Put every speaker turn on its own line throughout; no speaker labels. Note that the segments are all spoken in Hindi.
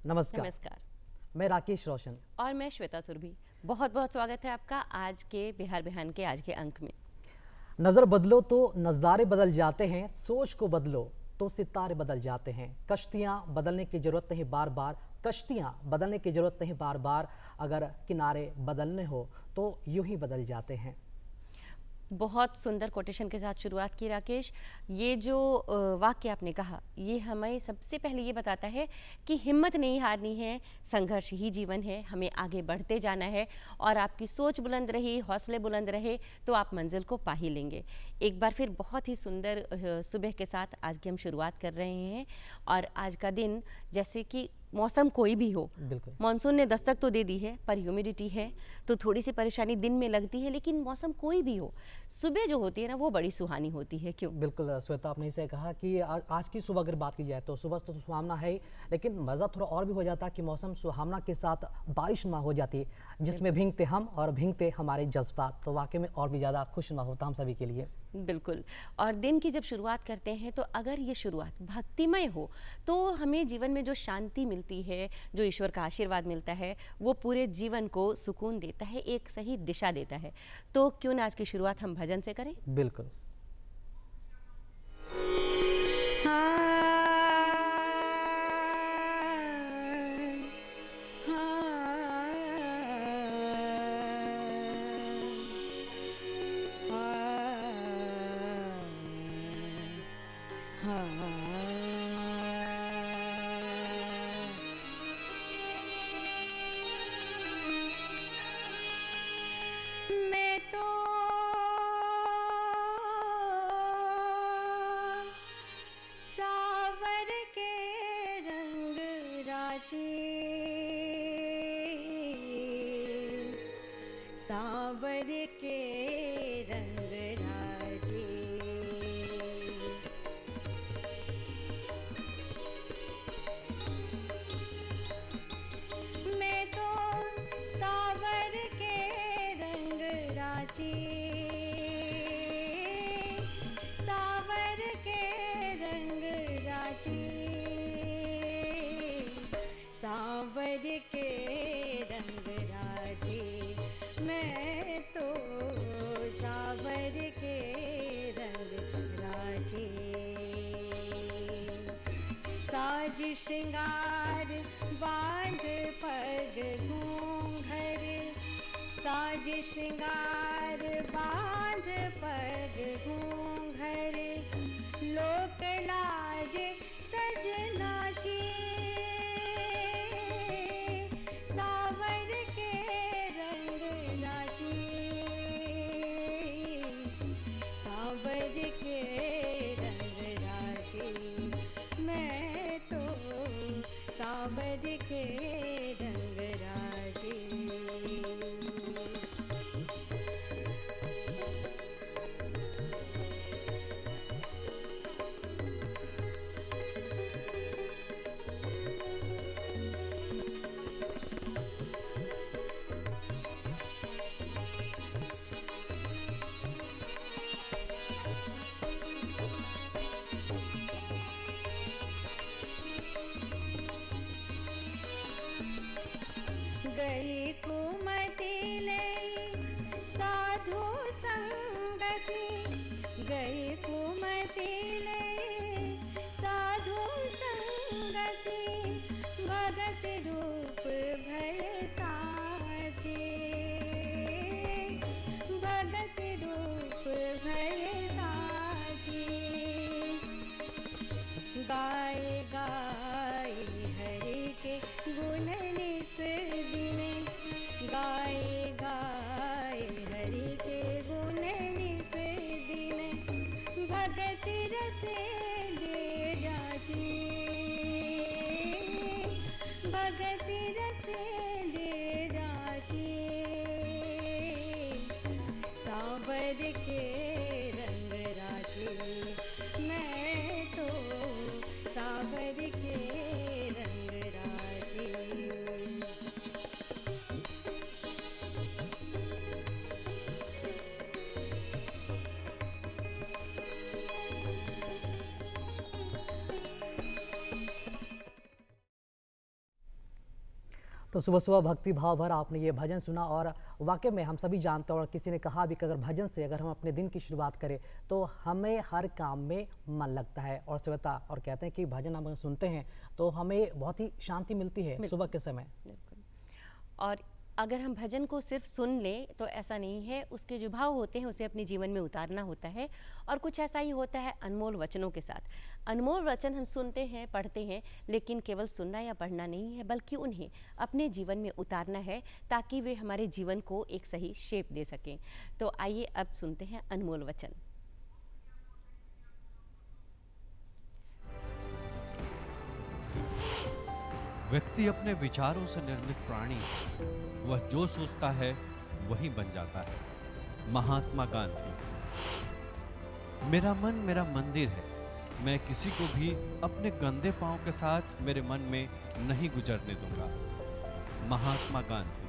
नमस्कार।
नमस्कार।
मैं राकेश रोशन।
और मैं श्वेता सुरभि। बहुत बहुत स्वागत है आपका आज के बिहार बिहान के आज के अंक में।
नज़र बदलो तो नज़ारे बदल जाते हैं, सोच को बदलो तो सितारे बदल जाते हैं। कश्तियाँ बदलने की ज़रूरत नहीं बार बार, कश्तियाँ बदलने की ज़रूरत नहीं बार बार, अगर किनारे बदलने हो तो यूं ही बदल जाते हैं।
बहुत सुंदर कोटेशन के साथ शुरुआत की राकेश। ये जो वाक्य आपने कहा, ये हमें सबसे पहले ये बताता है कि हिम्मत नहीं हारनी है, संघर्ष ही जीवन है, हमें आगे बढ़ते जाना है और आपकी सोच बुलंद रही, हौसले बुलंद रहे तो आप मंजिल को पा ही लेंगे। एक बार फिर बहुत ही सुंदर सुबह के साथ आज की हम शुरुआत कर रहे हैं और आज का दिन जैसे कि मौसम कोई भी हो,
बिल्कुल।
मानसून ने दस्तक तो दे दी है पर ह्यूमिडिटी है तो थोड़ी सी परेशानी दिन में लगती है, लेकिन मौसम कोई भी हो, सुबह जो होती है ना वो बड़ी सुहानी होती है। क्यों?
बिल्कुल श्वेता, आपने इसे कहा कि आज की सुबह अगर बात की जाए तो सुबह तो सुहावना है ही, लेकिन मज़ा थोड़ा और भी हो जाता कि मौसम सुहावना के साथ बारिश ना हो जाती, जिसमें भीगते हम और भीगते हमारे जज्बात, तो वाकई में और भी ज़्यादा खुश ना होता हम सभी के लिए।
बिल्कुल। और दिन की जब शुरुआत करते हैं तो अगर ये शुरुआत भक्तिमय हो तो हमें जीवन में जो शांति मिलती है, जो ईश्वर का आशीर्वाद मिलता है, वो पूरे जीवन को सुकून देता है, एक सही दिशा देता है। तो क्यों ना आज की शुरुआत हम भजन से करें?
बिल्कुल।
मैं तो सावर के रंग राजी, सावर के रंग राजी, मैं तो सावर के रंग राजी, सावर के रंग राजी, सावर के रंग राजी, मैं तो सावर के रंग राजी। साज श्रृंगार बांध पग घूंघर, साज श्रृंगार बांध पग घूंघर, लोक लाज तज नाची, सावर के रंग नाची, सावर के रंग राजी, मैं तो सावर के रंग राजी। गई कुमति लई साधु संगति, गई कुमति लई साधु संगति, भगत रूप भय साचे, भगत रूप भय साचे, गाय गाय हरि के गुण निस दिन, गाय गाय हरि के गुण निस दिन, भगत रस ले जाची, भगत रस ले जाची, सावर के रंग राजी, मैं तो सावर के रंग राजी।
तो सुबह सुबह भक्ति भाव भर आपने ये भजन सुना और वाकई में हम सभी जानते हैं और किसी ने कहा भी कि अगर भजन से अगर हम अपने दिन की शुरुआत करें तो हमें हर काम में मन लगता है और श्वेता और कहते हैं कि भजन हम सुनते हैं तो हमें बहुत ही शांति मिलती है सुबह के समय।
बिल्कुल। और अगर हम भजन को सिर्फ सुन लें तो ऐसा नहीं है, उसके जो भाव होते हैं उसे अपने जीवन में उतारना होता है। और कुछ ऐसा ही होता है अनमोल वचनों के साथ। अनमोल वचन हम सुनते हैं, पढ़ते हैं, लेकिन केवल सुनना या पढ़ना नहीं है, बल्कि उन्हें अपने जीवन में उतारना है ताकि वे हमारे जीवन को एक सही शेप दे सकें। तो आइए अब सुनते हैं अनमोल वचन।
व्यक्ति अपने विचारों से निर्मित प्राणी है। वह जो सोचता है वही बन जाता है। महात्मा गांधी। मेरा मन मेरा मंदिर है। मैं किसी को भी अपने गंदे पांव के साथ मेरे मन में नहीं गुजरने दूंगा। महात्मा गांधी।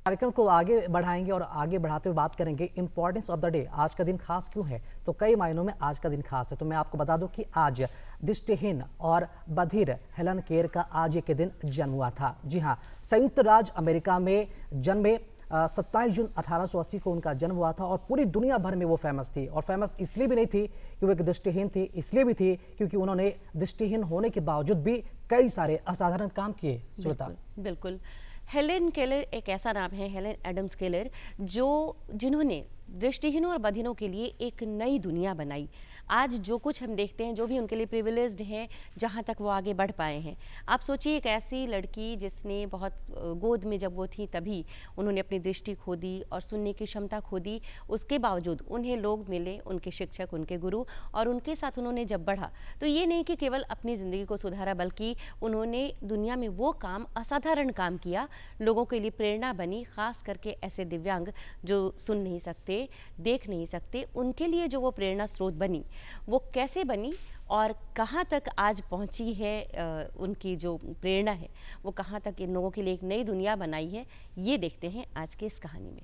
कार्यक्रम को आगे बढ़ाएंगे और आगे बढ़ाते हुए बात करेंगे इंपॉर्टेंस ऑफ द डे। आज का दिन खास क्यों है? तो कई मायनों में आज का दिन खास है। तो मैं आपको बता दूं कि आज दृष्टिहीन और बधिर हेलन केयर का आज के दिन जन्म हुआ था। जी हाँ, संयुक्त राज्य अमेरिका में जन्मे 27 जून 1880 को उनका जन्म हुआ था और पूरी दुनिया भर में वो फेमस थी। और फेमस इसलिए भी नहीं थी कि वो एक दृष्टिहीन थी, इसलिए भी थी क्योंकि उन्होंने दृष्टिहीन होने के बावजूद भी कई सारे असाधारण काम किए। श्वेता,
बिल्कुल। हेलेन केलर एक ऐसा नाम है, हेलेन एडम्स केलर, जिन्होंने दृष्टिहीनों और बधिरों के लिए एक नई दुनिया बनाई। आज जो कुछ हम देखते हैं, जो भी उनके लिए प्रिविलेज्ड हैं, जहाँ तक वो आगे बढ़ पाए हैं। आप सोचिए, एक ऐसी लड़की जिसने बहुत गोद में जब वो थी तभी उन्होंने अपनी दृष्टि खो दी और सुनने की क्षमता खो दी। उसके बावजूद उन्हें लोग मिले, उनके शिक्षक, उनके गुरु, और उनके साथ उन्होंने जब बढ़ा तो ये नहीं कि केवल अपनी ज़िंदगी को सुधारा, बल्कि उन्होंने दुनिया में वो काम, असाधारण काम किया, लोगों के लिए प्रेरणा बनी। खास करके ऐसे दिव्यांग जो सुन नहीं सकते, देख नहीं सकते, उनके लिए जो वो प्रेरणा स्रोत बनी, वो कैसे बनी और कहाँ तक आज पहुँची है, उनकी जो प्रेरणा है वो कहाँ तक इन लोगों के लिए एक नई दुनिया बनाई है, ये देखते हैं आज के इस कहानी में।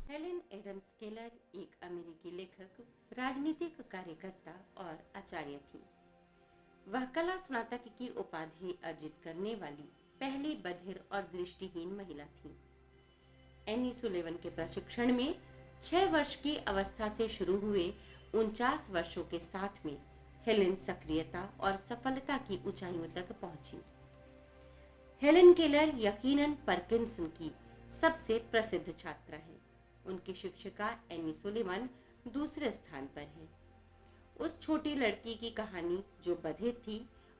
हेलेन एडम्स केलर एक अमेरिकी लेखक, राजनीतिक कार्यकर्ता और आचार्य थी। वह कला स्नातक की उपाधि अर्जित करने वाली पहली बधिर और दृष्टिहीन महिला थी। एनी सुलेवन के प्रशिक्षण में 6 वर्ष की अवस्था से शुरू हुए 49 वर्षों के साथ में हेलेन सक्रियता और सफलता की ऊंचाइयों तक पहुंची। हेलेन केलर यकीनन पार्किंसन की सबसे प्रसिद्ध छात्रा है। उनकी शिक्षिका एनी सुलेवन दूसरे स्थान पर है। उस छोटी लड़की की कहानी जो बधिर थी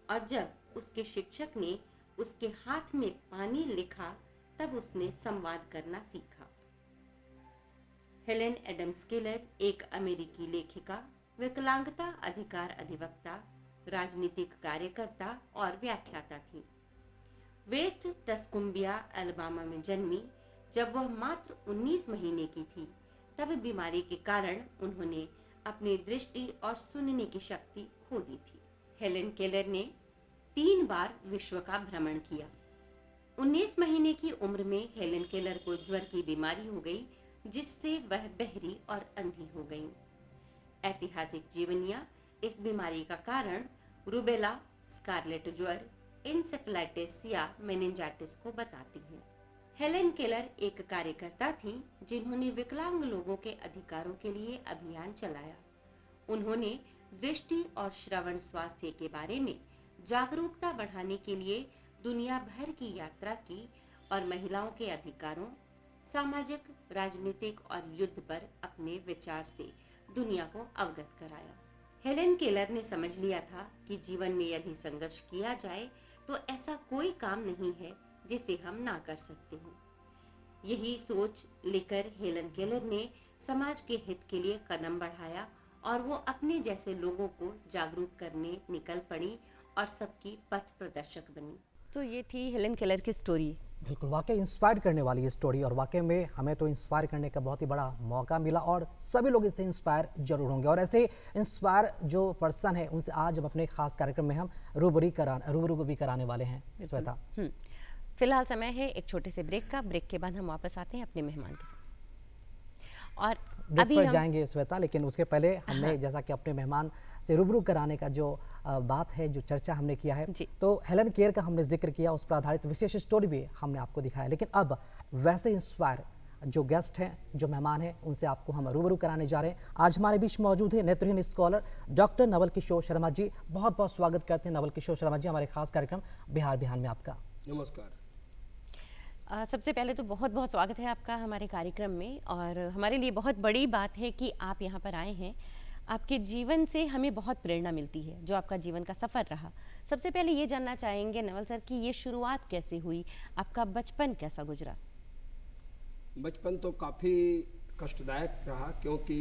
और जब उसके शिक्षक ने उसके हाथ में पानी लिखा तब उसने संवाद करना सीखा। हेलेन एडम्स केलर एक अमेरिकी लेखिका, विकलांगता अधिकार अधिवक्ता, राजनीतिक कार्यकर्ता और व्याख्याता थी। वेस्ट टस्कुम्बिया, अल्बामा में जन्मी। जब वह मात्र 19 महीने की थी तब बीमारी के कारण उन्होंने अपनी दृष्टि और सुनने की शक्ति खो दी थी। हेलेन केलर ने 3 बार विश्व का भ्रमण किया। 19 महीने की उम्र में हेलेन केलर को ज्वर की बीमारी हो गई, जिससे वह बहरी और अंधी हो गई। ऐतिहासिक जीवनियां इस बीमारी का कारण रूबेला, स्कारलेट ज्वर, इंसेफेलाइटिस या मेनिंजाइटिस को बताती हैं। हेलेन केलर एक कार्यकर्ता थी जिन्होंने विकलांग लोगों के अधिकारों के लिए अभियान चलाया। उन्होंने दृष्टि और श्रवण स्वास्थ्य के बारे में जागरूकता बढ़ाने के लिए दुनिया भर की यात्रा की और महिलाओं के अधिकारों, सामाजिक, राजनीतिक और युद्ध पर अपने विचार से दुनिया को अवगत कराया। हेलेन केलर ने समझ लिया था कि जीवन में यदि संघर्ष किया जाए तो ऐसा कोई काम नहीं है जिसे हम ना कर सकते हो। यही सोच लेकर हेलेन केलर ने समाज के हित के लिए कदम बढ़ाया और वो अपने जैसे लोगों को जागरूक करने निकल पड़ी और सबकी पथ प्रदर्शक बनी।
तो ये थी हेलेन केलर की स्टोरी।
बिल्कुल, वाकई इंस्पायर करने वाली ये स्टोरी और वाकई में हमें तो इंस्पायर करने का बहुत ही बड़ा मौका मिला और सभी लोग इससे इंस्पायर जरूर होंगे। और ऐसे इंस्पायर जो पर्सन है उनसे आज हम अपने खास कार्यक्रम में हम रूबरू भी कराने वाले हैं। श्वेता,
फिलहाल समय है एक छोटे से ब्रेक का। ब्रेक के बाद हम वापस आते हैं अपने मेहमान के साथ। और
ब्रेक
अभी
पर
हम-
जाएंगे श्वेता, लेकिन उसके पहले हमने जैसा कि अपने मेहमान से रूबरू कराने का जो बात है, जो चर्चा हमने किया है,
जी।
तो हेलन केयर का हमने जिक्र किया, उस पर आधारित विशेष स्टोरी भी हमने आपको दिखाया। लेकिन अब वैसे इंस्पायर जो गेस्ट हैं, जो मेहमान हैं, उनसे आपको हम रूबरू कराने जा रहे हैं। आज हमारे बीच मौजूद है नेत्रहीन स्कॉलर डॉक्टर नवल किशोर शर्मा जी। बहुत बहुत स्वागत करते हैं नवल किशोर शर्मा जी हमारे खास कार्यक्रम बिहार बिहान में आपका।
नमस्कार।
सबसे पहले तो बहुत बहुत स्वागत है आपका हमारे कार्यक्रम में, और हमारे लिए बहुत बड़ी बात है कि आप यहाँ पर आए हैं। आपके जीवन से हमें बहुत प्रेरणा मिलती है, जो आपका जीवन का सफ़र रहा। सबसे पहले ये जानना चाहेंगे नवल सर कि ये शुरुआत कैसे हुई, आपका बचपन कैसा गुजरा?
बचपन तो काफ़ी कष्टदायक रहा, क्योंकि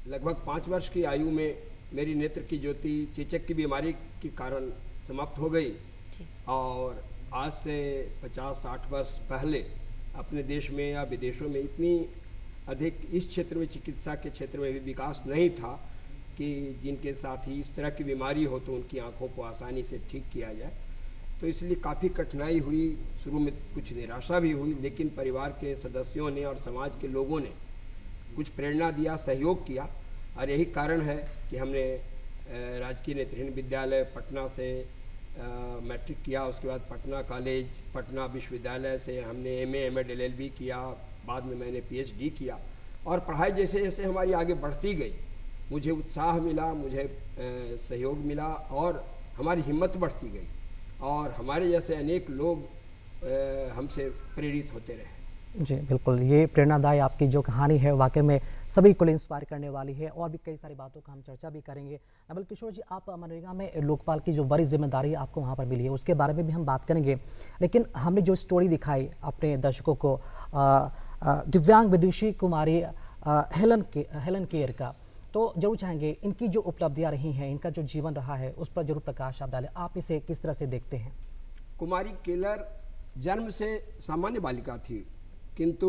लगभग 5 वर्ष की आयु में मेरी नेत्र की ज्योति चेचक की बीमारी के कारण समाप्त हो गई। और आज से 50-60 वर्ष पहले अपने देश में या विदेशों में इतनी अधिक इस क्षेत्र में, चिकित्सा के क्षेत्र में भी विकास नहीं था कि जिनके साथ ही इस तरह की बीमारी हो तो उनकी आंखों को आसानी से ठीक किया जाए। तो इसलिए काफ़ी कठिनाई हुई, शुरू में कुछ निराशा भी हुई, लेकिन परिवार के सदस्यों ने और समाज के लोगों ने कुछ प्रेरणा दिया, सहयोग किया। और यही कारण है कि हमने राजकीय नेत्रहीन विद्यालय पटना से मैट्रिक किया, उसके बाद पटना कॉलेज, पटना विश्वविद्यालय से हमने MA MEd LLB किया, बाद में मैंने PhD किया। और पढ़ाई जैसे जैसे हमारी आगे बढ़ती गई, मुझे उत्साह मिला, मुझे सहयोग मिला और हमारी हिम्मत बढ़ती गई, और हमारे जैसे अनेक लोग हमसे प्रेरित होते रहे।
जी बिल्कुल, ये प्रेरणादायी आपकी जो कहानी है वाकई में सभी को इंस्पायर करने वाली है, और भी कई सारी बातों का हम चर्चा भी करेंगे। नवल किशोर जी, आप मनरेगा में लोकपाल की जो बड़ी जिम्मेदारी आपको वहाँ पर मिली है, उसके बारे में भी हम बात करेंगे। लेकिन हमने जो स्टोरी दिखाई अपने दर्शकों को दिव्यांग विदुषी कुमारी हेलन केयर का, तो जरूर चाहेंगे इनकी जो उपलब्धियाँ रही हैं, इनका जो जीवन रहा है, उस पर जरूर प्रकाश आप डालें। आप इसे किस तरह से देखते हैं?
कुमारी केलर जन्म से सामान्य बालिका थी, किंतु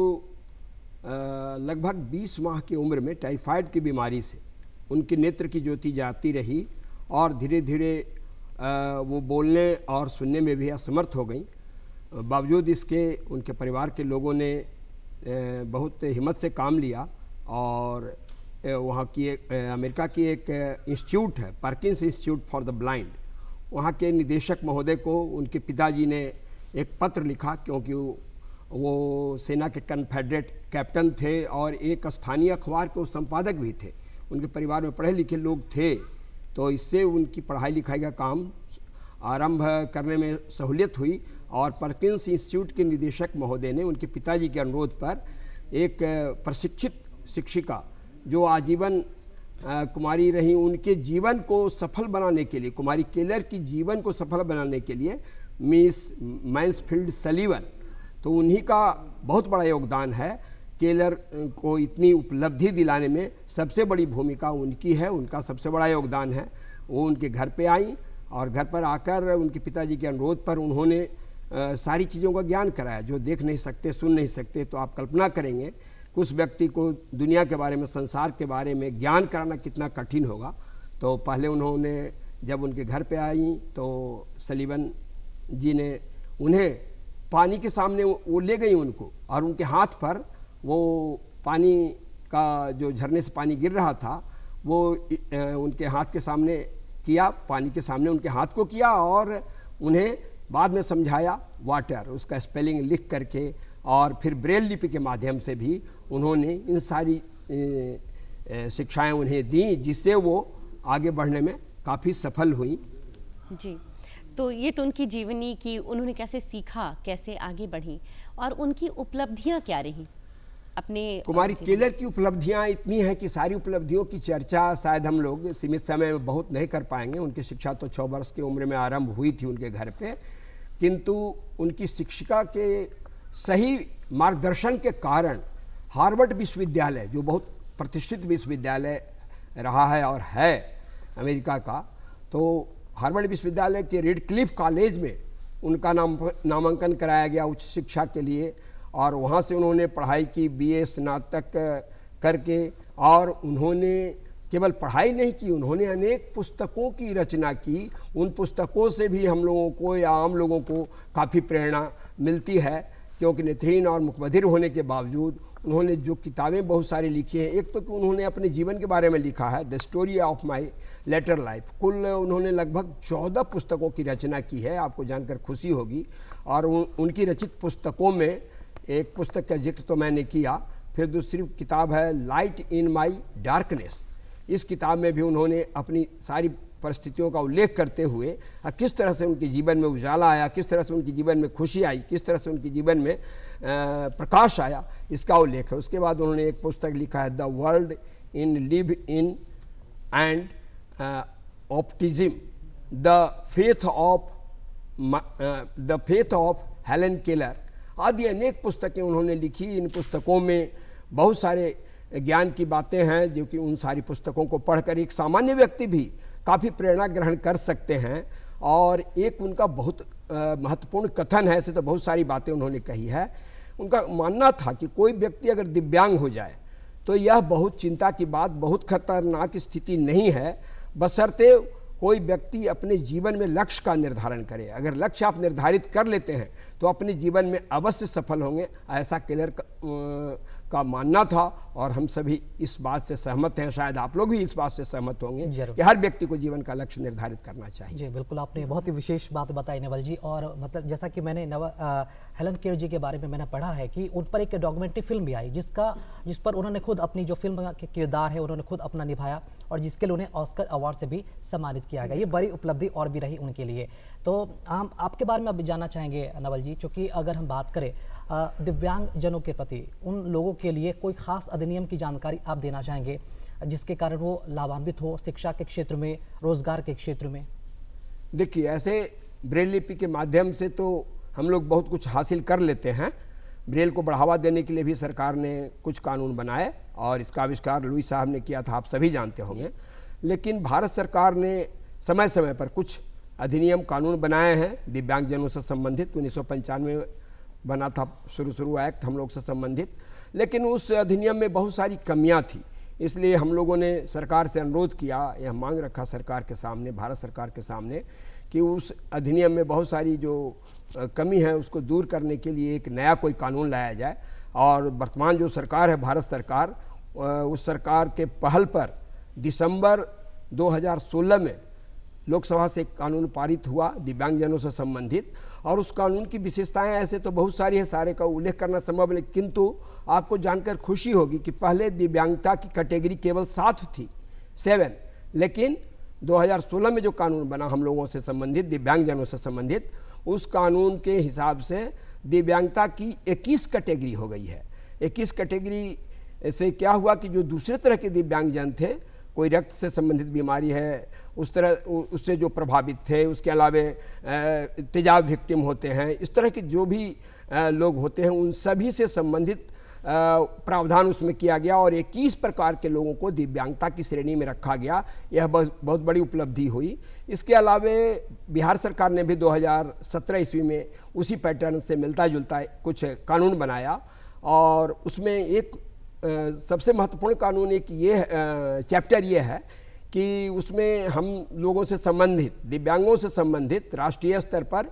लगभग 20 माह की उम्र में टाइफाइड की बीमारी से उनकी नेत्र की ज्योति जाती रही, और धीरे धीरे वो बोलने और सुनने में भी असमर्थ हो गई। बावजूद इसके उनके परिवार के लोगों ने बहुत हिम्मत से काम लिया, और वहाँ की अमेरिका की एक इंस्टीट्यूट है, पार्किंस इंस्टीट्यूट फॉर द ब्लाइंड, वहाँ के निदेशक महोदय को उनके पिताजी ने एक पत्र लिखा, क्योंकि वो सेना के कन्फेडरेट कैप्टन थे और एक स्थानीय अखबार के संपादक भी थे। उनके परिवार में पढ़े लिखे लोग थे, तो इससे उनकी पढ़ाई लिखाई का काम आरंभ करने में सहूलियत हुई। और पार्किंस इंस्टीट्यूट के निदेशक महोदय ने उनके पिताजी के अनुरोध पर एक प्रशिक्षित शिक्षिका जो आजीवन कुमारी रही, उनके जीवन को सफल बनाने के लिए, कुमारी केलर की जीवन को सफल बनाने के लिए मिस मैन्सफील्ड सलीवन, तो उन्हीं का बहुत बड़ा योगदान है। केलर को इतनी उपलब्धि दिलाने में सबसे बड़ी भूमिका उनकी है, उनका सबसे बड़ा योगदान है। वो उनके घर पे आई, और घर पर आकर उनके पिताजी के अनुरोध पर उन्होंने सारी चीज़ों का ज्ञान कराया, जो देख नहीं सकते, सुन नहीं सकते। तो आप कल्पना करेंगे उस व्यक्ति को दुनिया के बारे में, संसार के बारे में ज्ञान कराना कितना कठिन होगा। तो पहले उन्होंने जब उनके घर पे आई तो सलीवन जी ने उन्हें पानी के सामने वो ले गई उनको, और उनके हाथ पर वो पानी का जो झरने से पानी गिर रहा था वो उनके हाथ के सामने किया, पानी के सामने उनके हाथ को किया, और उन्हें बाद में समझाया वाटर, उसका स्पेलिंग लिख करके, और फिर ब्रेल लिपि के माध्यम से भी उन्होंने इन सारी शिक्षाएं उन्हें दी, जिससे वो आगे बढ़ने में काफ़ी सफल हुई।
जी, तो ये तो उनकी जीवनी की, उन्होंने कैसे सीखा, कैसे आगे बढ़ी, और उनकी उपलब्धियां क्या रही अपने
कुमारी केलर की उपलब्धियां इतनी हैं कि सारी उपलब्धियों की चर्चा शायद हम लोग सीमित समय में बहुत नहीं कर पाएंगे। उनकी शिक्षा तो 6 वर्ष की उम्र में आरंभ हुई थी उनके घर पे, किंतु उनकी शिक्षिका के सही मार्गदर्शन के कारण हार्वर्ड विश्वविद्यालय, जो बहुत प्रतिष्ठित विश्वविद्यालय रहा है और है अमेरिका का, तो हार्वर्ड विश्वविद्यालय के रेडक्लिफ कॉलेज में उनका नामांकन कराया गया उच्च शिक्षा के लिए, और वहाँ से उन्होंने पढ़ाई की, BA स्नातक करके। और उन्होंने केवल पढ़ाई नहीं की, उन्होंने अनेक पुस्तकों की रचना की। उन पुस्तकों से भी हम लोगों को या आम लोगों को काफ़ी प्रेरणा मिलती है, क्योंकि नेत्रहीन और मुखबधिर होने के बावजूद उन्होंने जो किताबें बहुत सारी लिखी हैं, एक तो कि उन्होंने अपने जीवन के बारे में लिखा है, the story of my later life. कुल उन्होंने लगभग 14 पुस्तकों की रचना की है, आपको जानकर खुशी होगी। और उनकी रचित पुस्तकों में एक पुस्तक का जिक्र तो मैंने किया, फिर दूसरी किताब है लाइट इन माई डार्कनेस। इस किताब में भी उन्होंने अपनी सारी परिस्थितियों का उल्लेख करते हुए किस तरह से उनके जीवन में उजाला आया, किस तरह से उनके जीवन में खुशी आई, किस तरह से उनके जीवन में प्रकाश आया, इसका उल्लेख है। उसके बाद उन्होंने एक पुस्तक लिखा है the world in live in and optimism, the faith of Helen Keller आदि अनेक पुस्तकें उन्होंने लिखी। इन पुस्तकों में बहुत सारे ज्ञान की बातें हैं जो कि उन सारी पुस्तकों को पढ़कर एक सामान्य व्यक्ति भी काफ़ी प्रेरणा ग्रहण कर सकते हैं। और एक उनका बहुत महत्वपूर्ण कथन है, ऐसे तो बहुत सारी बातें उन्होंने कही है। उनका मानना था कि कोई व्यक्ति अगर दिव्यांग हो जाए तो यह बहुत चिंता की बात, बहुत खतरनाक स्थिति नहीं है, बशर्ते कोई व्यक्ति अपने जीवन में लक्ष्य का निर्धारण करे। अगर लक्ष्य आप निर्धारित कर लेते हैं तो अपने जीवन में अवश्य सफल होंगे, ऐसा केलर का मानना था। और हम सभी इस बात से सहमत हैं, शायद आप लोग भी इस बात से सहमत होंगे कि हर व्यक्ति को जीवन का लक्ष्य निर्धारित करना चाहिए।
जी बिल्कुल, आपने बहुत ही विशेष बात बताई नवल जी। और मतलब जैसा कि मैंने हेलन केलर जी के बारे में मैंने पढ़ा है कि उन पर एक डॉक्यूमेंट्री फिल्म भी आई जिस पर उन्होंने खुद अपनी जो फिल्म के किरदार है उन्होंने खुद अपना निभाया, और जिसके लिए उन्हें ऑस्कर अवार्ड से भी सम्मानित किया गया। ये बड़ी उपलब्धि और भी रही उनके लिए। तो हम आपके बारे में अब जानना चाहेंगे नवल जी, क्योंकि अगर हम बात करें दिव्यांग जनों के प्रति, उन लोगों के लिए कोई खास अधिनियम की जानकारी आप देना चाहेंगे जिसके कारण वो लाभान्वित हो शिक्षा के क्षेत्र में, रोजगार के क्षेत्र में?
देखिए, ऐसे ब्रेल लिपि के माध्यम से तो हम लोग बहुत कुछ हासिल कर लेते हैं। ब्रेल को बढ़ावा देने के लिए भी सरकार ने कुछ कानून बनाए और इसका आविष्कार लुई साहब ने किया था, आप सभी जानते होंगे। लेकिन भारत सरकार ने समय समय पर कुछ अधिनियम कानून बनाए हैं दिव्यांगजनों से संबंधित। 1995 में बना था शुरू एक्ट हम लोग से संबंधित, लेकिन उस अधिनियम में बहुत सारी कमियां थी। इसलिए हम लोगों ने सरकार से अनुरोध किया, यह मांग रखा सरकार के सामने, भारत सरकार के सामने, कि उस अधिनियम में बहुत सारी जो कमी है उसको दूर करने के लिए एक नया कोई कानून लाया जाए। और वर्तमान जो सरकार है भारत सरकार, उस सरकार के पहल पर दिसंबर 2016 में लोकसभा से एक कानून पारित हुआ दिव्यांगजनों से संबंधित। और उस कानून की विशेषताएं ऐसे तो बहुत सारी है, सारे का उल्लेख करना संभव नहीं, किंतु आपको जानकर खुशी होगी कि पहले दिव्यांगता की कैटेगरी केवल 7 थी, 7, लेकिन 2016 में जो कानून बना हम लोगों से संबंधित, दिव्यांगजनों से संबंधित, उस कानून के हिसाब से दिव्यांगता की 21 कैटेगरी हो गई है। 21 कैटेगरी से क्या हुआ कि जो दूसरे तरह के दिव्यांगजन थे, कोई रक्त से संबंधित बीमारी है उस तरह उससे जो प्रभावित थे, उसके अलावा तेजाब विक्टिम होते हैं, इस तरह के जो भी लोग होते हैं उन सभी से संबंधित प्रावधान उसमें किया गया और 21 प्रकार के लोगों को दिव्यांगता की श्रेणी में रखा गया। यह बहुत बड़ी उपलब्धि हुई। इसके अलावा बिहार सरकार ने भी 2017 ईस्वी में उसी पैटर्न से मिलता जुलता कुछ कानून बनाया और उसमें एक सबसे महत्वपूर्ण कानून एक ये चैप्टर ये है कि उसमें हम लोगों से संबंधित, दिव्यांगों से संबंधित राष्ट्रीय स्तर पर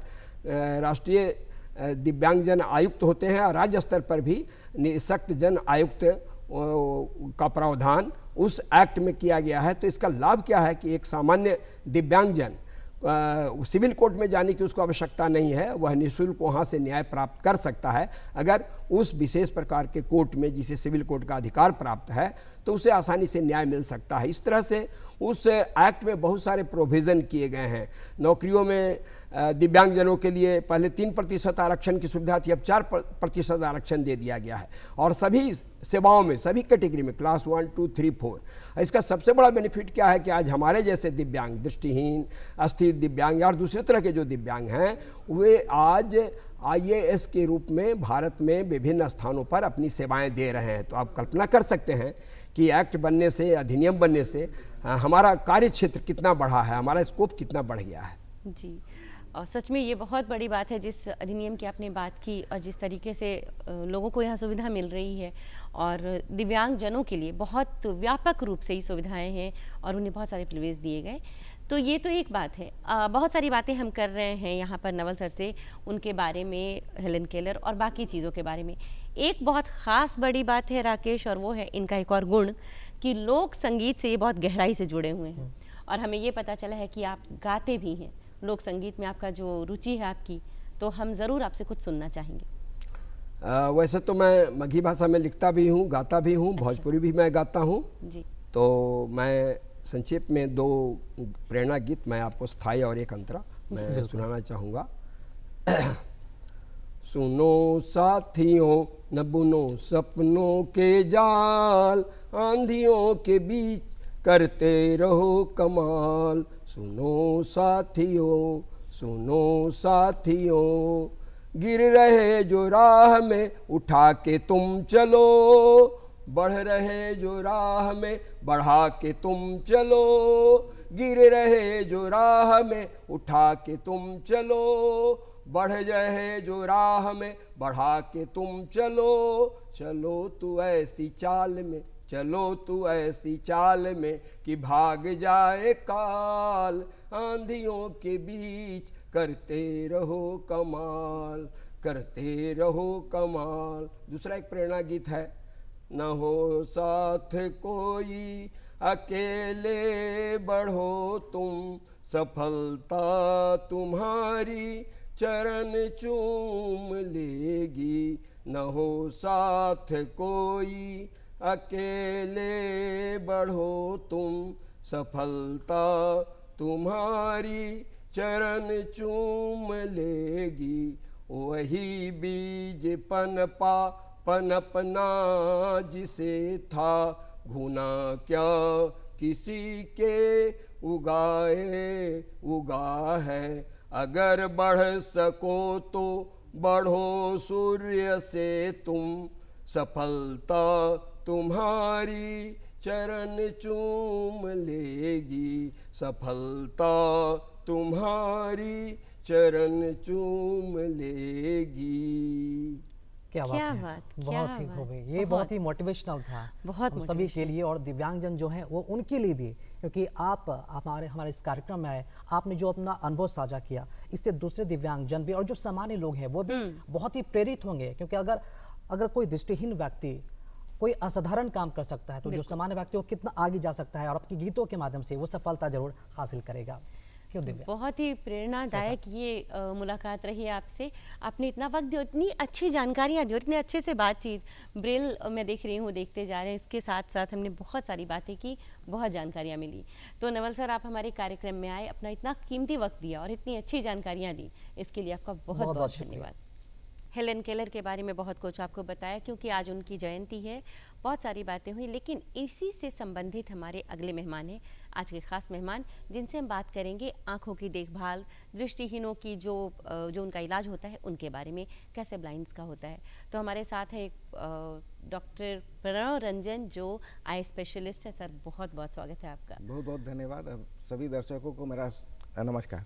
राष्ट्रीय दिव्यांगजन आयुक्त होते हैं और राज्य स्तर पर भी निःशक्त जन आयुक्त का प्रावधान उस एक्ट में किया गया है। तो इसका लाभ क्या है कि एक सामान्य दिव्यांगजन सिविल कोर्ट में जाने की उसको आवश्यकता नहीं है, वह निःशुल्क वहाँ से न्याय प्राप्त कर सकता है। अगर उस विशेष प्रकार के कोर्ट में जिसे सिविल कोर्ट का अधिकार प्राप्त है तो उसे आसानी से न्याय मिल सकता है। इस तरह से उस एक्ट में बहुत सारे प्रोविज़न किए गए हैं। नौकरियों में दिव्यांगजनों के लिए पहले 3% आरक्षण की सुविधा थी, अब 4% आरक्षण दे दिया गया है और सभी सेवाओं में, सभी कैटेगरी में, क्लास 1, 2, 3, 4। इसका सबसे बड़ा बेनिफिट क्या है कि आज हमारे जैसे दिव्यांग, दृष्टिहीन, अस्थिर दिव्यांग और दूसरे तरह के जो दिव्यांग हैं वे आज IAS के रूप में भारत में विभिन्न स्थानों पर अपनी सेवाएं दे रहे हैं। तो आप कल्पना कर सकते हैं कि एक्ट बनने से, अधिनियम बनने से हमारा कार्य क्षेत्र कितना बढ़ा है, हमारा स्कोप कितना बढ़ गया है।
जी, और सच में ये बहुत बड़ी बात है जिस अधिनियम की आपने बात की और जिस तरीके से लोगों को यहाँ सुविधा मिल रही है और दिव्यांगजनों के लिए बहुत व्यापक रूप से ये सुविधाएं हैं और उन्हें बहुत सारे प्रिविलेज दिए गए। तो ये तो एक बात है। बहुत सारी बातें हम कर रहे हैं यहाँ पर नवल सर से, उनके बारे में, हेलन केलर और बाकी चीज़ों के बारे में। एक बहुत ख़ास बड़ी बात है राकेश, और वो है इनका एक और गुण कि लोक संगीत से ये बहुत गहराई से जुड़े हुए हैं। और हमें ये पता चला है कि आप गाते भी हैं, लोक संगीत में आपका जो रुचि है आपकी, तो हम ज़रूर आपसे कुछ सुनना चाहेंगे।
वैसे तो मैं मगही भाषा में लिखता भी हूँ, गाता भी हूँ, भोजपुरी भी मैं गाता हूँ।
जी।
तो मैं संक्षेप में 2 प्रेरणा गीत मैं आपको स्थाई और एक अंतरा मैं सुनाना चाहूँगा। सुनो साथियों न बुनो सपनों के जाल, आंधियों के बीच करते रहो कमाल। सुनो साथियों गिर रहे जो राह में उठा के तुम चलो, बढ़ रहे जो राह में बढ़ा के तुम चलो। गिर रहे जो राह में उठा के तुम चलो, बढ़ रहे जो राह में बढ़ा के तुम चलो। चलो तू ऐसी चाल में, चलो तू ऐसी चाल में कि भाग जाए काल। आंधियों के बीच करते रहो कमाल, करते रहो कमाल। दूसरा एक प्रेरणा गीत है। न हो साथ कोई अकेले बढ़ो तुम, सफलता तुम्हारी चरण चूम लेगी। न हो साथ कोई अकेले बढ़ो तुम, सफलता तुम्हारी चरण चूम लेगी। वही बीज पनपना जिसे था, घुना क्या किसी के उगा है। अगर बढ़ सको तो बढ़ो सूर्य से तुम, सफलता तुम्हारी चरण चूम लेगी। सफलता तुम्हारी चरण चूम लेगी।
क्या बात
क्या
है,
बात,
बहुत
क्या
ही
बात,
खूब है। ये
बहुत।
बहुत ही मोटिवेशनल था,
बहुत
हम सभी के लिए और दिव्यांगजन जो हैं वो उनके लिए भी, क्योंकि आप हमारे इस कार्यक्रम में आए, आपने जो अपना अनुभव साझा किया, इससे दूसरे दिव्यांगजन भी और जो सामान्य लोग हैं वो भी बहुत ही प्रेरित होंगे। क्योंकि अगर कोई दृष्टिहीन व्यक्ति कोई असाधारण काम कर सकता है तो जो सामान्य व्यक्ति वो कितना आगे जा सकता है, और आपके गीतों के माध्यम से वो सफलता जरूर हासिल करेगा। क्यों दिव्या?
बहुत ही प्रेरणादायक ये मुलाकात रही आपसे। आपने इतना वक्त दिया, इतनी अच्छी जानकारियाँ दी और इतने अच्छे से बातचीत। ब्रेल मैं देख रही हूँ, देखते जा रहे हैं, इसके साथ साथ हमने बहुत सारी बातें की, बहुत जानकारियाँ मिली। तो नवल सर, आप हमारे कार्यक्रम में आए, अपना इतना कीमती वक्त दिया और इतनी अच्छी जानकारियाँ दी, इसके लिए आपका बहुत बहुत धन्यवाद। हेलेन केलर के बारे में बहुत कुछ आपको बताया, क्योंकि आज उनकी जयंती है, बहुत सारी बातें हुई। लेकिन इसी से संबंधित हमारे अगले मेहमान हैं, आज के खास मेहमान, जिनसे हम बात करेंगे आँखों की देखभाल, दृष्टिहीनों की जो उनका इलाज होता है उनके बारे में, कैसे ब्लाइंड्स का होता है। तो हमारे साथ है डॉक्टर प्रणव रंजन, जो आई स्पेशलिस्ट है। सर, बहुत बहुत स्वागत है आपका।
बहुत बहुत धन्यवाद। सभी दर्शकों को मेरा नमस्कार।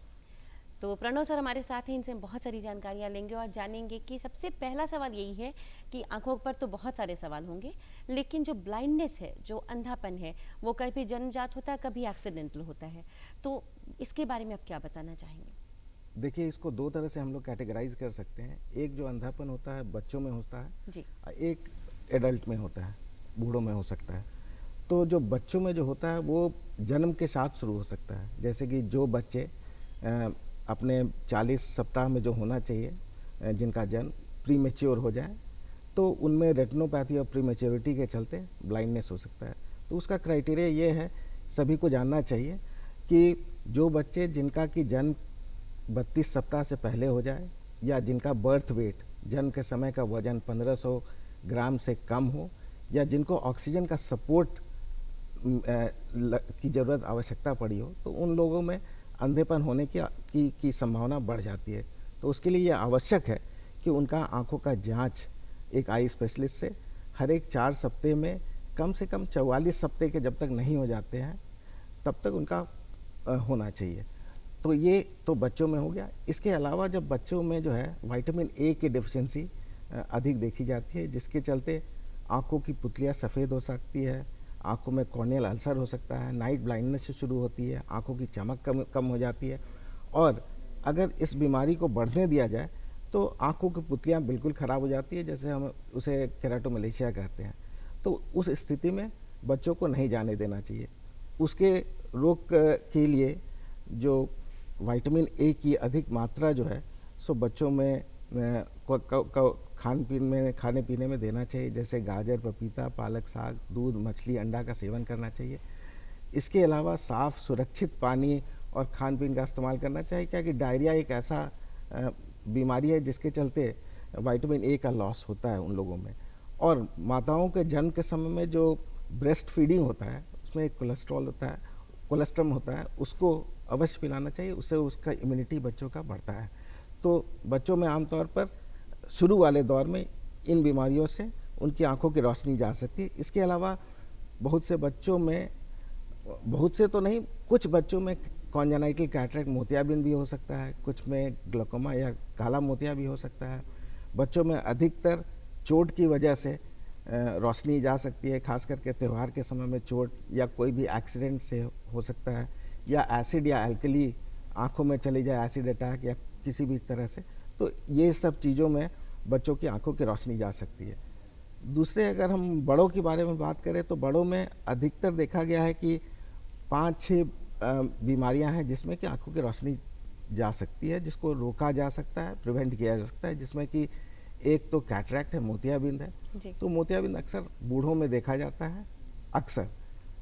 तो प्रणव सर हमारे साथ हैं, इनसे हम बहुत सारी जानकारियाँ लेंगे और जानेंगे कि सबसे पहला सवाल यही है कि आंखों पर तो बहुत सारे सवाल होंगे, लेकिन जो ब्लाइंडनेस है, जो अंधापन है, वो कभी जन्मजात होता है, कभी एक्सीडेंटल होता है। तो इसके बारे में आप क्या बताना चाहेंगे?
देखिए, इसको 2 तरह से हम लोग कैटेगराइज कर सकते हैं। एक जो अंधापन होता है बच्चों में होता है
जी,
एक एडल्ट में होता है, बूढ़ों में हो सकता है। तो जो बच्चों में जो होता है वो जन्म के साथ शुरू हो सकता है। जैसे कि जो बच्चे अपने 40 सप्ताह में जो होना चाहिए, जिनका जन्म प्री मैच्योर हो जाए, तो उनमें रेटिनोपैथी और प्री मैच्योरिटी के चलते ब्लाइंडनेस हो सकता है। तो उसका क्राइटेरिया ये है, सभी को जानना चाहिए कि जो बच्चे जिनका कि जन्म 32 सप्ताह से पहले हो जाए, या जिनका बर्थ वेट, जन्म के समय का वजन 1500 ग्राम से कम हो, या जिनको ऑक्सीजन का सपोर्ट की ज़रूरत आवश्यकता पड़ी हो, तो उन लोगों में अंधेपन होने की संभावना बढ़ जाती है। तो उसके लिए ये आवश्यक है कि उनका आंखों का जांच एक आई स्पेशलिस्ट से हर एक 4 सप्ते में कम से कम 44 सप्ते के जब तक नहीं हो जाते हैं तब तक उनका होना चाहिए। तो ये तो बच्चों में हो गया। इसके अलावा जब बच्चों में जो है विटामिन ए की डेफिशिएंसी अधिक देखी जाती है, जिसके चलते आंखों की पुतलियाँ सफ़ेद हो सकती है, आंखों में कॉर्नियल अल्सर हो सकता है, नाइट ब्लाइंडनेस से शुरू होती है, आंखों की चमक कम हो जाती है। और अगर इस बीमारी को बढ़ने दिया जाए तो आँखों की पुतलियाँ बिल्कुल ख़राब हो जाती है, जैसे हम उसे केराटोमलेशिया कहते हैं। तो उस स्थिति में बच्चों को नहीं जाने देना चाहिए। उसके रोक के लिए जो विटामिन ए की अधिक मात्रा जो है सो बच्चों में खाने पीने में देना चाहिए, जैसे गाजर, पपीता, पालक साग, दूध, मछली, अंडा का सेवन करना चाहिए। इसके अलावा साफ़ सुरक्षित पानी और खान पीन का इस्तेमाल करना चाहिए, क्योंकि डायरिया एक ऐसा बीमारी है जिसके चलते विटामिन ए का लॉस होता है उन लोगों में। और माताओं के जन्म के समय में जो ब्रेस्ट फीडिंग होता है उसमें एक कोलेस्ट्रम होता है, उसको अवश्य पिलाना चाहिए, उससे उसका इम्यूनिटी बच्चों का बढ़ता है। तो बच्चों में आमतौर पर शुरू वाले दौर में इन बीमारियों से उनकी आंखों की रोशनी जा सकती है। इसके अलावा बहुत से बच्चों में, बहुत से तो नहीं, कुछ बच्चों में कॉन्जेनाइटल कैटरेक्ट मोतियाबिंद भी हो सकता है, कुछ में ग्लूकोमा या काला मोतिया भी हो सकता है। बच्चों में अधिकतर चोट की वजह से रोशनी जा सकती है, खास करके त्यौहार के समय में चोट या कोई भी एक्सीडेंट से हो सकता है, या एसिड या एल्कली आँखों में चली जाए, एसिड अटैक या किसी भी तरह से। तो ये सब चीज़ों में बच्चों की आंखों की रोशनी जा सकती है। दूसरे अगर हम बड़ों के बारे में बात करें तो बड़ों में अधिकतर देखा गया है कि 5-6 बीमारियां हैं जिसमें कि आंखों की रोशनी जा सकती है, जिसको रोका जा सकता है, प्रिवेंट किया जा सकता है, जिसमें कि एक तो कैटरैक्ट है, मोतियाबिंद है।
जी।
तो मोतियाबिंद अक्सर बूढ़ों में देखा जाता है, अक्सर।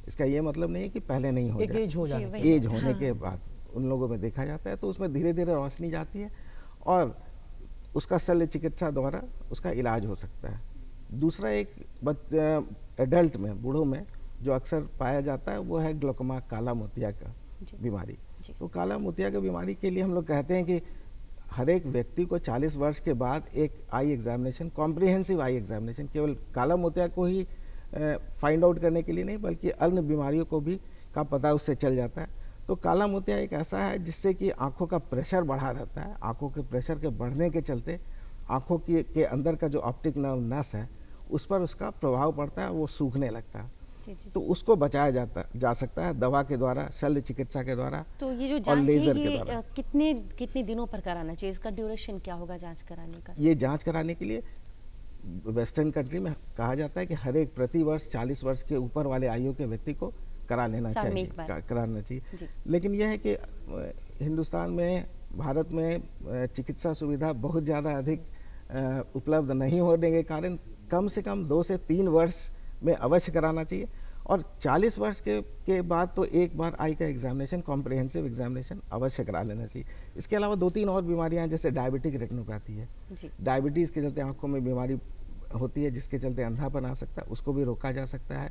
इसका ये मतलब नहीं है कि पहले नहीं हो
एक
जाए,
एज हो जाने
वही।
के
एज होने के बाद उन लोगों में देखा जाता है। तो उसमें धीरे धीरे रोशनी जाती है और उसका शल्य चिकित्सा द्वारा उसका इलाज हो सकता है। दूसरा एक एडल्ट में, बूढ़ों में जो अक्सर पाया जाता है वो है ग्लूकोमा, काला मोतिया का
जी।
बीमारी।
जी।
तो काला मोतिया की बीमारी के लिए हम लोग कहते हैं कि हर एक व्यक्ति को 40 वर्ष के बाद एक eye examination, comprehensive eye examination, केवल काला मोतिया को ही फाइंड आउट करने के लिए नहीं बल्कि अन्य बीमारियों को भी का पता उससे चल जाता है। तो काला मोतिया एक ऐसा है जिससे कि आंखों का प्रेशर बढ़ा रहता है। आंखों के प्रेशर के बढ़ने के चलते आंखों के अंदर का जो ऑप्टिक नर्व नस है उस पर उसका प्रभाव पड़ता है, वो सूखने लगता है।
जी, जी।
तो उसको बचाया जा सकता है दवा के द्वारा, शल्य चिकित्सा के द्वारा
तो ये जो
और
जांच है
लेजर के
ये
द्वारा।
कितने दिनों पर कराना चाहिए? इसका ड्यूरेशन क्या होगा जांच कराने का?
ये जांच कराने के लिए वेस्टर्न कंट्री में कहा जाता है कि हर एक प्रति वर्ष 40 वर्ष के ऊपर वाले आयु के व्यक्ति को करा लेना
साल में
चाहिए,
एक बार।
कराना
जी।
चाहिए। लेकिन यह है कि हिंदुस्तान में, भारत में चिकित्सा सुविधा बहुत ज़्यादा अधिक उपलब्ध नहीं होने के कारण कम से कम 2 से 3 वर्ष में अवश्य कराना चाहिए। और 40 वर्ष के बाद तो एक बार आई का एग्जामिनेशन, कॉम्प्रिहेंसिव एग्जामिनेशन अवश्य करा लेना चाहिए। इसके अलावा 2-3 और बीमारियां हैं, जैसे डायबिटिक रेटिनोपैथी है।
जी।
डायबिटीज़ के चलते आंखों में बीमारी होती है जिसके चलते अंधापन आ सकता है, उसको भी रोका जा सकता है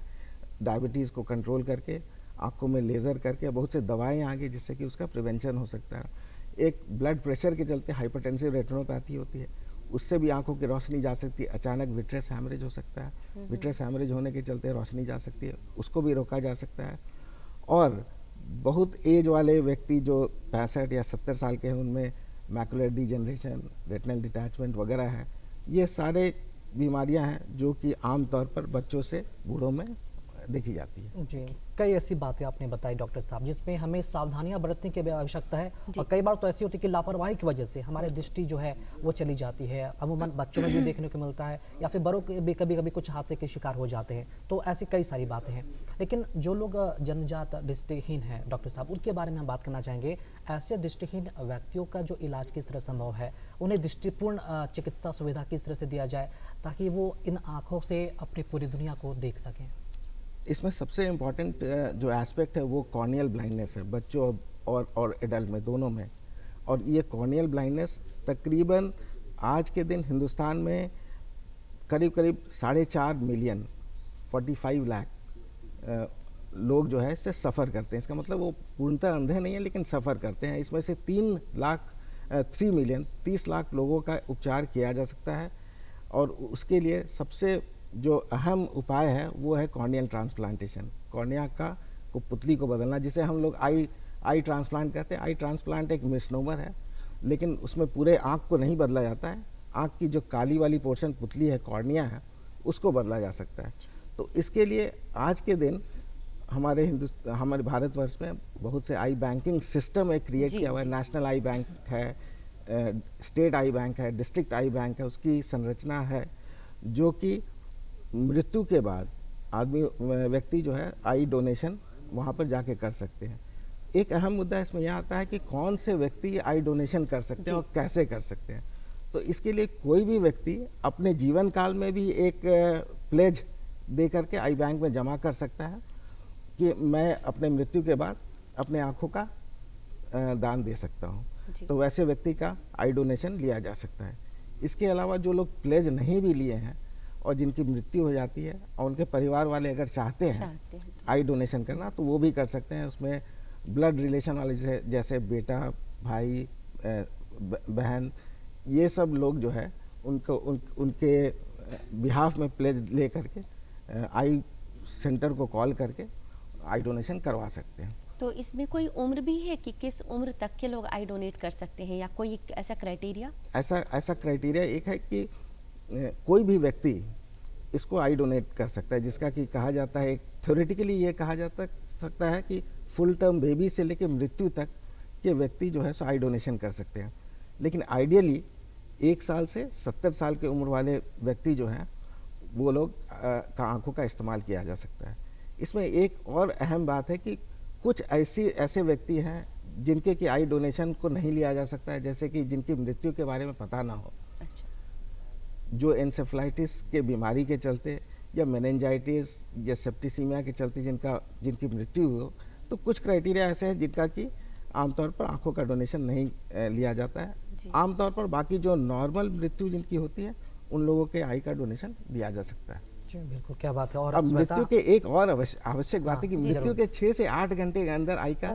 डायबिटीज़ को कंट्रोल करके, आंखों में लेज़र करके। बहुत से दवाएं आ गई जिससे कि उसका प्रिवेंशन हो सकता है। एक ब्लड प्रेशर के चलते हाइपरटेंसिव रेटिनोपैथी होती है, उससे भी आंखों की रोशनी जा सकती है। अचानक विट्रेस हैमरेज हो सकता है, विट्रेस हैमरेज होने के चलते रोशनी जा सकती है, उसको भी रोका जा सकता है। और बहुत एज वाले व्यक्ति जो 65 या 70 साल के हैं उनमें मैकुलर डीजनरेशन, रेटिनल डिटैचमेंट वगैरह है। ये सारे बीमारियां हैं जो कि आमतौर पर बच्चों से बूढ़ों में देखी जाती है।
जी, कई ऐसी बातें आपने बताई डॉक्टर साहब जिसमें हमें सावधानियां बरतने की भी आवश्यकता है, और कई बार तो ऐसी होती है कि लापरवाही की वजह से हमारी दृष्टि जो है वो चली जाती है। अमूमन बच्चों में भी देखने को मिलता है, या फिर बड़ों के भी कभी कभी कुछ हादसे के शिकार हो जाते हैं। तो ऐसी कई सारी बातें हैं। लेकिन जो लोग जन्मजात दृष्टिहीन हैं डॉक्टर साहब, उनके बारे में हम बात करना चाहेंगे। ऐसे दृष्टिहीन व्यक्तियों का जो इलाज किस तरह संभव है, उन्हें दृष्टिपूर्ण चिकित्सा सुविधा किस तरह से दिया जाए ताकि वो इन आँखों से अपनी पूरी दुनिया को देख सकें?
इसमें सबसे इम्पॉर्टेंट जो एस्पेक्ट है वो कॉर्नियल ब्लाइंडनेस है, बच्चों और एडल्ट में, दोनों में। और ये कॉर्नियल ब्लाइंडनेस तकरीबन आज के दिन हिंदुस्तान में करीब 4.5 मिलियन, 45 लाख लोग जो है इससे सफ़र करते हैं। इसका मतलब वो पूर्णतः अंधे नहीं है लेकिन सफ़र करते हैं। इसमें से 3 मिलियन, 30 लाख लोगों का उपचार किया जा सकता है। और उसके लिए सबसे जो अहम उपाय है वो है कॉर्नियल ट्रांसप्लांटेशन, कॉर्निया को पुतली को बदलना, जिसे हम लोग आई ट्रांसप्लांट कहते हैं। आई ट्रांसप्लांट एक मिसनोमर है, लेकिन उसमें पूरे आँख को नहीं बदला जाता है। आँख की जो काली वाली पोर्शन पुतली है, कॉर्निया है, उसको बदला जा सकता है। तो इसके लिए आज के दिन हमारे भारतवर्ष में बहुत से आई बैंकिंग सिस्टम एक क्रिएट किया हुआ है। नेशनल आई बैंक है, स्टेट आई बैंक है, डिस्ट्रिक्ट आई बैंक है, उसकी संरचना है जो कि मृत्यु के बाद व्यक्ति जो है आई डोनेशन वहाँ पर जाके कर सकते हैं। एक अहम मुद्दा इसमें यह आता है कि कौन से व्यक्ति आई डोनेशन कर सकते हैं और कैसे कर सकते हैं। तो इसके लिए कोई भी व्यक्ति अपने जीवन काल में भी एक प्लेज दे करके आई बैंक में जमा कर सकता है कि मैं अपने मृत्यु के बाद अपने आँखों का दान दे सकता हूँ। तो वैसे व्यक्ति का आई डोनेशन लिया जा सकता है। इसके अलावा जो लोग प्लेज नहीं भी लिए हैं और जिनकी मृत्यु हो जाती है और उनके परिवार वाले अगर चाहते हैं आई डोनेशन करना तो वो भी कर सकते हैं। उसमें ब्लड रिलेशन वाले जैसे बेटा, भाई, बहन, ये सब लोग जो है उनको उनके बिहाफ में प्लेज ले करके आई सेंटर को कॉल करके आई डोनेशन करवा सकते हैं।
तो इसमें कोई उम्र भी है कि किस उम्र तक के लोग आई डोनेट कर सकते हैं या कोई ऐसा क्राइटेरिया?
ऐसा क्राइटेरिया एक है कि कोई भी व्यक्ति इसको आई डोनेट कर सकता है, जिसका कि कहा जाता है, थ्योरेटिकली ये कहा जाता सकता है कि फुल टर्म बेबी से लेकर मृत्यु तक के व्यक्ति जो है सो आई डोनेशन कर सकते हैं। लेकिन आइडियली 1 साल से 70 साल की उम्र वाले व्यक्ति जो हैं वो लोग का आँखों का इस्तेमाल किया जा सकता है। इसमें एक और अहम बात है कि कुछ ऐसे व्यक्ति हैं जिनके कि आई डोनेशन को नहीं लिया जा सकता है, जैसे कि जिनकी मृत्यु के बारे में पता ना हो। जो एन्सेफलाइटिस के बीमारी के चलते या मेनिंजाइटिस या सेप्टिसीमिया के चलते जिनकी मृत्यु हो, तो कुछ क्राइटेरिया ऐसे हैं जिनका कि आमतौर पर आंखों का डोनेशन नहीं लिया जाता है। आमतौर पर बाकी जो नॉर्मल मृत्यु जिनकी होती है उन लोगों के आई का डोनेशन दिया जा सकता है।
जी बिल्कुल, क्या बात है। और
अब मृत्यु के एक और आवश्यक बात है कि मृत्यु के 6 से 8 घंटे के अंदर आई का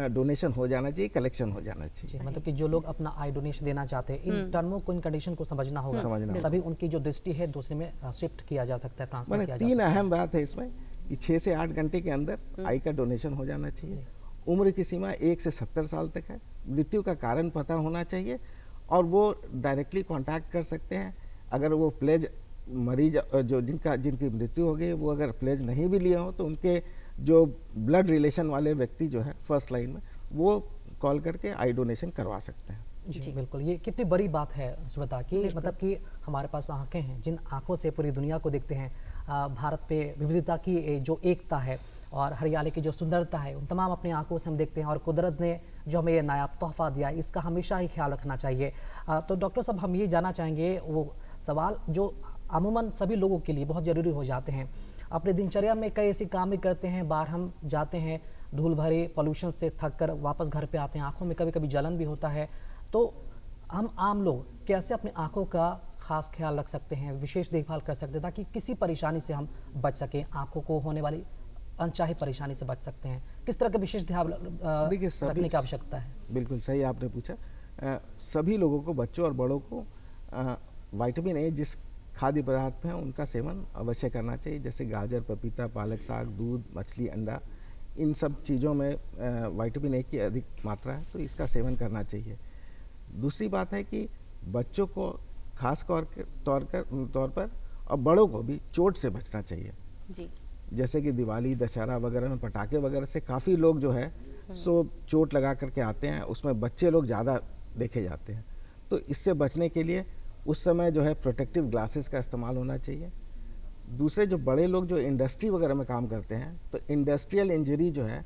डोनेशन हो जाना चाहिए, कलेक्शन हो जाना चाहिए।
मतलब कि जो लोग अपना आई डोनेशन देना चाहते हैं, इन टर्मों को, इन कंडीशन को समझना होगा, तभी उनकी जो दृष्टि है दूसरे में शिफ्ट किया जा सकता है, ट्रांसफर किया जा सकता है।
3 अहम बात है इसमें कि 6 से 8 घंटे के अंदर आई का डोनेशन हो जाना चाहिए। उम्र की सीमा 1 से 70 साल तक है। मृत्यु का कारण पता होना चाहिए और वो डायरेक्टली कांटेक्ट कर सकते हैं। अगर वो प्लेज मरीज जो जिनकी मृत्यु हो गई वो अगर प्लेज नहीं भी लिए हो तो उनके जो ब्लड रिलेशन वाले व्यक्ति जो है फर्स्ट लाइन में वो कॉल करके आई डोनेशन करवा सकते हैं।
जी बिल्कुल, ये कितनी बड़ी बात है सुब्रता कि मतलब कि हमारे पास आंखें हैं, जिन आंखों से पूरी दुनिया को देखते हैं। भारत पे विविधता की जो एकता है और हरियाली की जो सुंदरता है, उन तमाम अपनी आंखों से हम देखते हैं और कुदरत ने जो हमें ये नायाब तोहफा दिया है, इसका हमेशा ही ख्याल रखना चाहिए। तो डॉक्टर साहब, हम ये जानना चाहेंगे वो सवाल जो अमूमन सभी लोगों के लिए बहुत ज़रूरी हो जाते हैं। अपने दिनचर्या में कई ऐसे काम भी करते हैं, बाहर हम जाते हैं, धूल भरे पोल्यूशन से थक कर वापस घर पे आते हैं, आंखों में कभी कभी जलन भी होता है। तो हम आम लोग कैसे अपने आंखों का खास ख्याल रख सकते हैं, विशेष देखभाल कर सकते हैं, ताकि किसी परेशानी से हम बच सकें, आंखों को होने वाली अनचाही परेशानी से बच सकते हैं? किस तरह का विशेष ध्यान रखने की आवश्यकता है?
बिल्कुल सही आपने पूछा। सभी लोगों को, बच्चों और बड़ों को विटामिन ए जिस खाद्य पदार्थ हैं उनका सेवन अवश्य करना चाहिए, जैसे गाजर, पपीता, पालक, साग, दूध, मछली, अंडा, इन सब चीज़ों में विटामिन ए की अधिक मात्रा है, तो इसका सेवन करना चाहिए। दूसरी बात है कि बच्चों को खास तौर पर और बड़ों को भी चोट से बचना चाहिए
जी।
जैसे कि दिवाली, दशहरा वगैरह में पटाखे वगैरह से काफ़ी लोग जो है सो चोट लगा करके आते हैं, उसमें बच्चे लोग ज़्यादा देखे जाते हैं। तो इससे बचने के लिए उस समय जो है प्रोटेक्टिव ग्लासेस का इस्तेमाल होना चाहिए। दूसरे जो बड़े लोग जो इंडस्ट्री वगैरह में काम करते हैं, तो इंडस्ट्रियल इंजरी जो है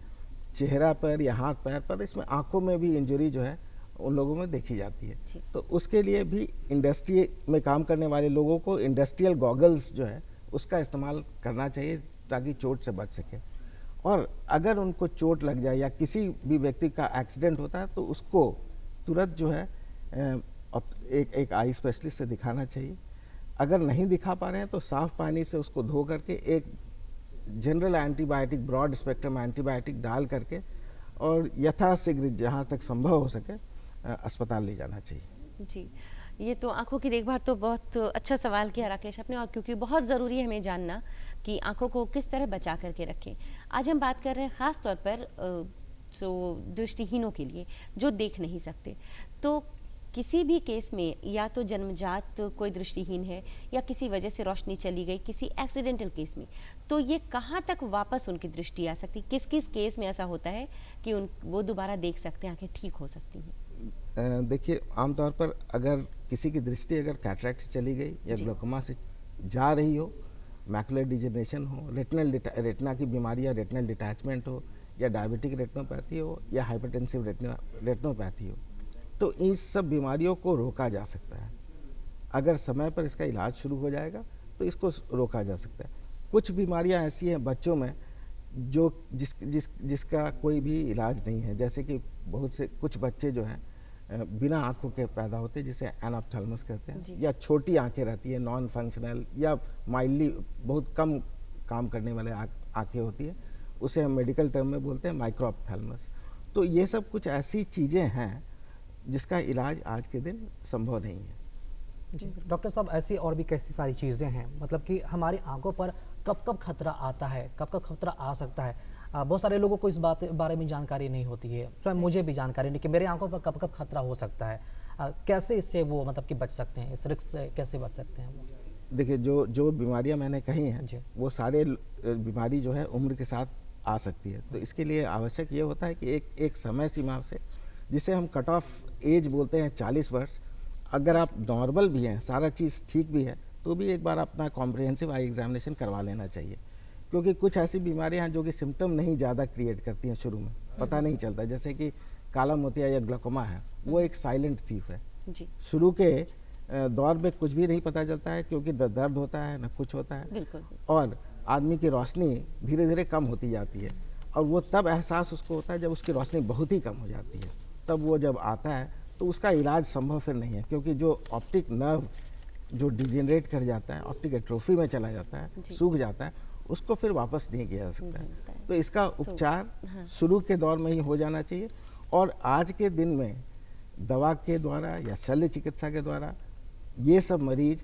चेहरा पर या हाथ पैर पर, इसमें आंखों में भी इंजरी जो है उन लोगों में देखी जाती है। तो उसके लिए भी इंडस्ट्री में काम करने वाले लोगों को इंडस्ट्रियल गॉगल्स जो है उसका इस्तेमाल करना चाहिए ताकि चोट से बच सके। और अगर उनको चोट लग जाए या किसी भी व्यक्ति का एक्सीडेंट होता है तो उसको तुरंत जो है एक आई स्पेशलिस्ट से दिखाना चाहिए। अगर नहीं दिखा पा रहे हैं तो साफ पानी से उसको धो करके एक general antibiotic, broad spectrum antibiotic डाल करके और यथाशीघ्र जहाँ तक संभव हो सके अस्पताल ले जाना चाहिए।
जी, ये तो आंखों की देखभाल तो बहुत अच्छा सवाल किया राकेश आपने, और क्योंकि बहुत ज़रूरी है हमें जानना कि आंखों को किस तरह बचा करके रखें। आज हम बात कर रहे हैं ख़ास तौर पर जो दृष्टिहीनों के लिए जो देख नहीं सकते। तो किसी भी केस में या तो जन्मजात कोई दृष्टिहीन है या किसी वजह से रोशनी चली गई, किसी एक्सीडेंटल केस में, तो ये कहाँ तक वापस उनकी दृष्टि आ सकती, किस किस केस में ऐसा होता है कि वो दोबारा देख सकते हैं, आंखें ठीक हो सकती हैं?
देखिए, आमतौर पर अगर किसी की दृष्टि अगर कैटरैक्ट से चली गई या ग्लोकोमा से जा रही हो, मैकुलर डिजेनरेशन हो, रेटिना की बीमारी या रेटिनल डिटैचमेंट हो, या डायबिटिक रेटिनोपैथी हो, या हाइपरटेंसिव रेटिनोपैथी हो, तो इन सब बीमारियों को रोका जा सकता है। अगर समय पर इसका इलाज शुरू हो जाएगा तो इसको रोका जा सकता है। कुछ बीमारियां ऐसी हैं बच्चों में जो जिसका कोई भी इलाज नहीं है, जैसे कि बहुत से कुछ बच्चे जो हैं बिना आँखों के पैदा होते, जिसे एनाप्थेल्मस कहते हैं, या छोटी आँखें रहती है, नॉन फंक्शनल या माइल्डली बहुत कम काम करने वाले आँखें होती है, उसे हम मेडिकल टर्म में बोलते हैं माइक्रोऑप्थेल्मस। तो ये सब कुछ ऐसी चीज़ें हैं जिसका इलाज आज के दिन संभव नहीं है।
डॉक्टर साहब, ऐसी और भी कैसी सारी चीज़ें हैं, मतलब कि हमारी आंखों पर कब कब खतरा आता है, कब कब खतरा आ सकता है? बहुत सारे लोगों को इस बारे में जानकारी नहीं होती है, स्वयं मुझे भी जानकारी नहीं कि मेरे आंखों पर कब कब खतरा हो सकता है। कैसे इससे वो मतलब कि बच सकते हैं, इस रिस्क से कैसे बच सकते हैं वो?
देखिए, जो बीमारियां मैंने कही हैं वो सारे बीमारी जो है उम्र के साथ आ सकती है। तो इसके लिए आवश्यक ये होता है कि एक समय सीमा से, जिसे हम कट ऑफ एज बोलते हैं 40 वर्ष, अगर आप नॉर्मल भी हैं, सारा चीज़ ठीक भी है, तो भी एक बार अपना कॉम्प्रिहेंसिव आई एग्जामिनेशन करवा लेना चाहिए। क्योंकि कुछ ऐसी बीमारियां हैं जो कि सिम्टम नहीं ज़्यादा क्रिएट करती हैं, शुरू में पता नहीं चलता, जैसे कि काला मोतिया या ग्लोकोमा है, वो एक साइलेंट थीफ है
जी।
शुरू के दौर में कुछ भी नहीं पता चलता है, क्योंकि दर्द होता है ना कुछ होता है,
बिल्कुल।
और आदमी की रोशनी धीरे धीरे कम होती जाती है, और वो तब एहसास उसको होता है जब उसकी रोशनी बहुत ही कम हो जाती है। तब वो जब आता है तो उसका इलाज संभव फिर नहीं है, क्योंकि जो ऑप्टिक नर्व जो डिजेनरेट कर जाता है, ऑप्टिक एट्रोफी में चला जाता है, सूख जाता है, उसको फिर वापस नहीं किया जा सकता है। तो इसका उपचार शुरू के दौर में ही हो जाना चाहिए, और आज के दिन में दवा के द्वारा या शल्य चिकित्सा के द्वारा ये सब मरीज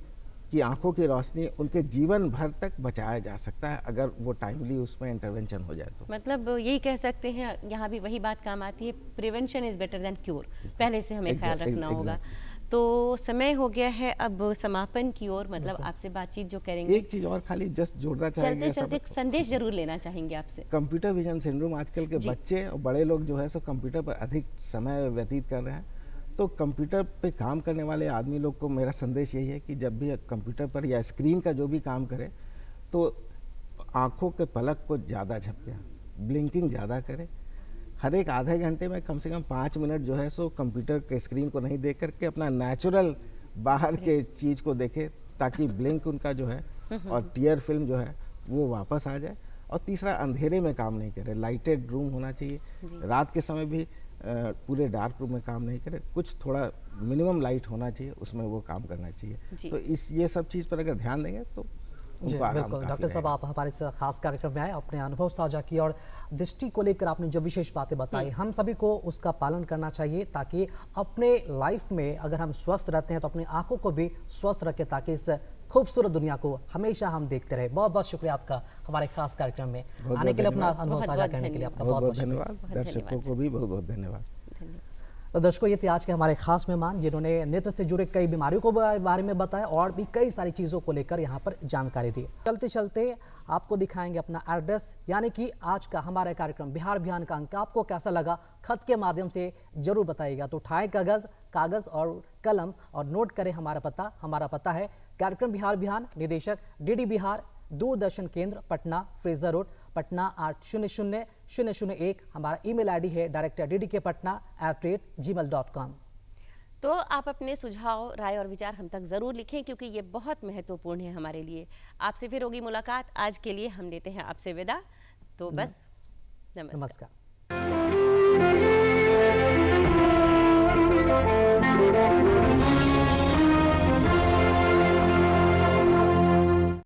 की आंखों की रोशनी उनके जीवन भर तक बचाया जा सकता है, अगर वो टाइमली उसमें इंटरवेंशन हो जाए तो।
मतलब यही कह सकते हैं, यहाँ भी वही बात काम आती है, prevention is better than cure. पहले से हमें ख्याल रखना होगा। तो समय हो गया है अब समापन की ओर, मतलब आपसे बातचीत जो करेंगे।
एक चीज़ और खाली जस्ट जोड़ना चाहेंगे,
चलते चलते एक संदेश जरूर लेना चाहेंगे आपसे।
कंप्यूटर विजन सिंड्रोम, आजकल के बच्चे और बड़े लोग जो है सो कंप्यूटर पर अधिक समय व्यतीत कर रहे हैं। तो कंप्यूटर पे काम करने वाले आदमी लोग को मेरा संदेश यही है कि जब भी कंप्यूटर पर या स्क्रीन का जो भी काम करे, तो आँखों के पलक को ज़्यादा झपके, ब्लिंकिंग ज़्यादा करे। हर एक आधे घंटे में कम से कम 5 मिनट जो है सो कंप्यूटर के स्क्रीन को नहीं देख करके अपना नेचुरल बाहर के चीज़ को देखे, ताकि ब्लिंक उनका जो है और टीयर फिल्म जो है वो वापस आ जाए। और तीसरा, अंधेरे में काम नहीं करे, लाइटेड रूम होना चाहिए। रात के समय भी पूरे डार्क रूम में काम नहीं करे, कुछ थोड़ा मिनिमम लाइट होना चाहिए, उसमें वो काम करना चाहिए। तो ये सब चीज़ पर अगर ध्यान देंगे तो
जी बिल्कुल। डॉक्टर साहब, आप हमारे इस खास कार्यक्रम में आए, अपने अनुभव साझा किए, और दृष्टि को लेकर आपने जो विशेष बातें बताई, हम सभी को उसका पालन करना चाहिए, ताकि अपने लाइफ में अगर हम स्वस्थ रहते हैं तो अपनी आंखों को भी स्वस्थ रखें, ताकि इस खूबसूरत दुनिया को हमेशा हम देखते रहे। बहुत बहुत शुक्रिया आपका हमारे खास कार्यक्रम में आने के लिए, अपना अनुभव साझा करने के लिए आपका बहुत बहुत
धन्यवाद। दर्शकों को भी बहुत बहुत धन्यवाद।
तो दर्शकों, ये थे आज के हमारे खास मेहमान, जिन्होंने नेत्र से जुड़े कई बीमारियों को बारे में बताया और भी कई सारी चीज़ों को लेकर यहाँ पर जानकारी दी। चलते चलते आपको दिखाएंगे अपना एड्रेस, यानी कि आज का हमारा कार्यक्रम बिहार अभियान का अंक आपको कैसा लगा, खत के माध्यम से जरूर बताइएगा। तो उठाएं कागज और कलम और नोट करें हमारा पता है कार्यक्रम बिहार अभियान, निदेशक DD बिहार, दूरदर्शन केंद्र, पटना, फ्रेजर रोड, पटना 800001। हमारा ईमेल ID है director@ddkpatna@gmail.com।
तो आप अपने सुझाव, राय और विचार हम तक ज़रूर लिखें, क्योंकि ये बहुत महत्वपूर्ण है हमारे लिए। आपसे फिर होगी मुलाकात। आज के लिए हम लेते हैं आपसे विदा। तो बस नमस्कार।